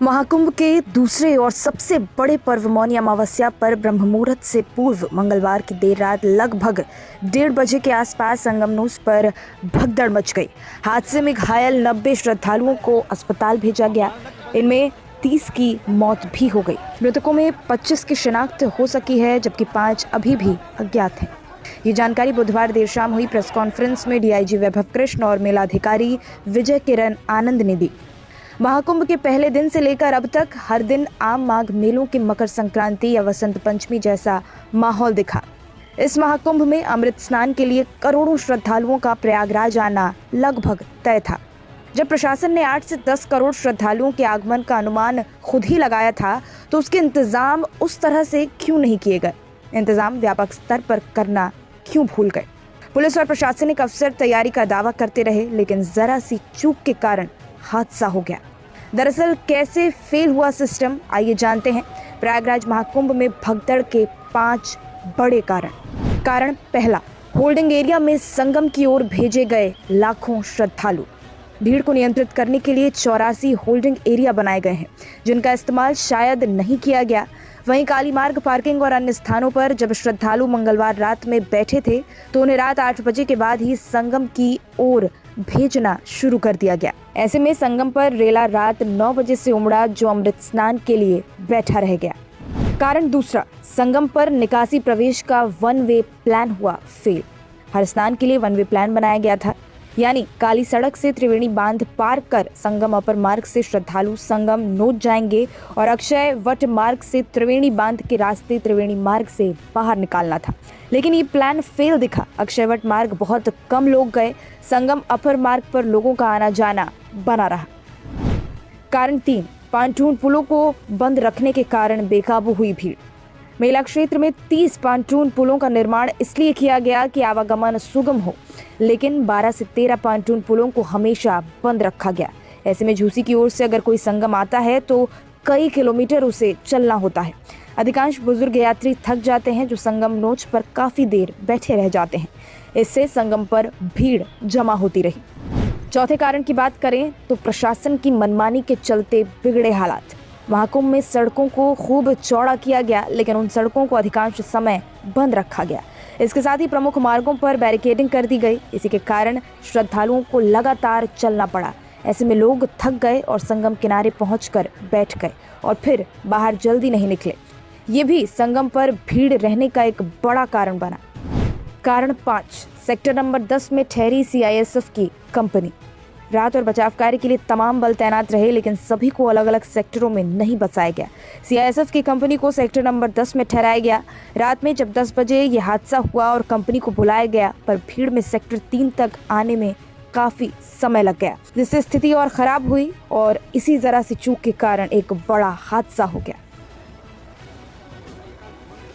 महाकुंभ के दूसरे और सबसे बड़े पर्व मौनी अमावस्या पर ब्रह्म मुहूर्त से पूर्व मंगलवार की देर रात लगभग 1:30 बजे के आसपास संगमनूस पर भगदड़ मच गई। हादसे में घायल 90 श्रद्धालुओं को अस्पताल भेजा गया। इनमें 30 की मौत भी हो गई। मृतकों में 25 की शिनाख्त हो सकी है, जबकि 5 अभी भी अज्ञात हैं। ये जानकारी बुधवार देर शाम हुई प्रेस कॉन्फ्रेंस में डीआईजी वैभव कृष्ण और मेलाधिकारी विजय किरण आनंद ने दी। महाकुंभ के पहले दिन से लेकर अब तक हर दिन आम माघ मेलों की मकर संक्रांति या वसंत पंचमी जैसा माहौल दिखा। इस महाकुंभ में अमृत स्नान के लिए करोड़ों श्रद्धालुओं का प्रयागराज आना लगभग तय था। जब प्रशासन ने 8 से 10 करोड़ श्रद्धालुओं के आगमन का अनुमान खुद ही लगाया था, तो उसके इंतजाम उस तरह से क्यों नहीं किए गए? इंतजाम व्यापक स्तर पर करना क्यों भूल गए? पुलिस और प्रशासनिक अफसर तैयारी का दावा करते रहे, लेकिन जरा सी चूक के कारण हादसा हो गया। दरअसल कैसे फेल हुआ सिस्टम, आइए जानते हैं। प्रयागराज महाकुंभ में भगदड़ के 5 बड़े कारण पहला, होल्डिंग एरिया में संगम की ओर भेजे गए लाखों श्रद्धालु। भीड़ को नियंत्रित करने के लिए 84 होल्डिंग एरिया बनाए गए हैं, जिनका इस्तेमाल शायद नहीं किया गया। वहीं काली मार्ग, पार्किंग और अन्य स्थानों पर जब श्रद्धालु मंगलवार रात में बैठे थे, तो उन्हें रात 8 बजे के बाद ही संगम की ओर भेजना शुरू कर दिया गया। ऐसे में संगम पर रेला रात 9 बजे से उमड़ा, जो अमृत स्नान के लिए बैठा रह गया। कारण दूसरा, संगम पर निकासी प्रवेश का 1 वे प्लान हुआ फेल। हर स्नान के लिए 1 वे प्लान बनाया गया था, यानी काली सड़क से त्रिवेणी बांध पार कर संगम अपर मार्ग से श्रद्धालु संगम नोट जाएंगे और अक्षय वट मार्ग से त्रिवेणी बांध के रास्ते त्रिवेणी मार्ग से बाहर निकालना था। लेकिन ये प्लान फेल दिखा। अक्षय वट मार्ग बहुत कम लोग गए, संगम अपर मार्ग पर लोगों का आना जाना बना रहा। कारण 3, पांटून पुलों को बंद रखने के कारण बेकाबू हुई भीड़। मेला क्षेत्र में 30 पांटून पुलों का निर्माण इसलिए किया गया कि आवागमन सुगम हो, लेकिन 12 से 13 पांटून पुलों को हमेशा बंद रखा गया। ऐसे में झूसी की ओर से अगर कोई संगम आता है तो कई किलोमीटर उसे चलना होता है। अधिकांश बुजुर्ग यात्री थक जाते हैं, जो संगम नोच पर काफी देर बैठे रह जाते हैं। इससे संगम पर भीड़ जमा होती रही। चौथे कारण की बात करें तो प्रशासन की मनमानी के चलते बिगड़े हालात। महाकुंभ में सड़कों को खूब चौड़ा किया गया, लेकिन उन सड़कों को अधिकांश समय बंद रखा गया। इसके साथ ही प्रमुख मार्गों पर बैरिकेडिंग कर दी गई। इसी के कारण श्रद्धालुओं को लगातार चलना पड़ा। ऐसे में लोग थक गए और संगम किनारे पहुंचकर बैठ गए और फिर बाहर जल्दी नहीं निकले। ये भी संगम पर भीड़ रहने का एक बड़ा कारण बना। कारण 5, सेक्टर नंबर 10 में ठहरी सीआईएसएफ की कंपनी। रात और बचाव कार्य के लिए तमाम बल तैनात रहे, लेकिन सभी को अलग अलग सेक्टरों में नहीं बसाया गया। सीआईएसएफ की कंपनी को सेक्टर नंबर 10 में ठहराया गया। रात में जब 10 बजे यह हादसा हुआ और कंपनी को बुलाया गया, पर भीड़ में सेक्टर 3 तक आने में काफी समय लग गया, जिससे स्थिति और खराब हुई और इसी जरा सी चूक के कारण एक बड़ा हादसा हो गया।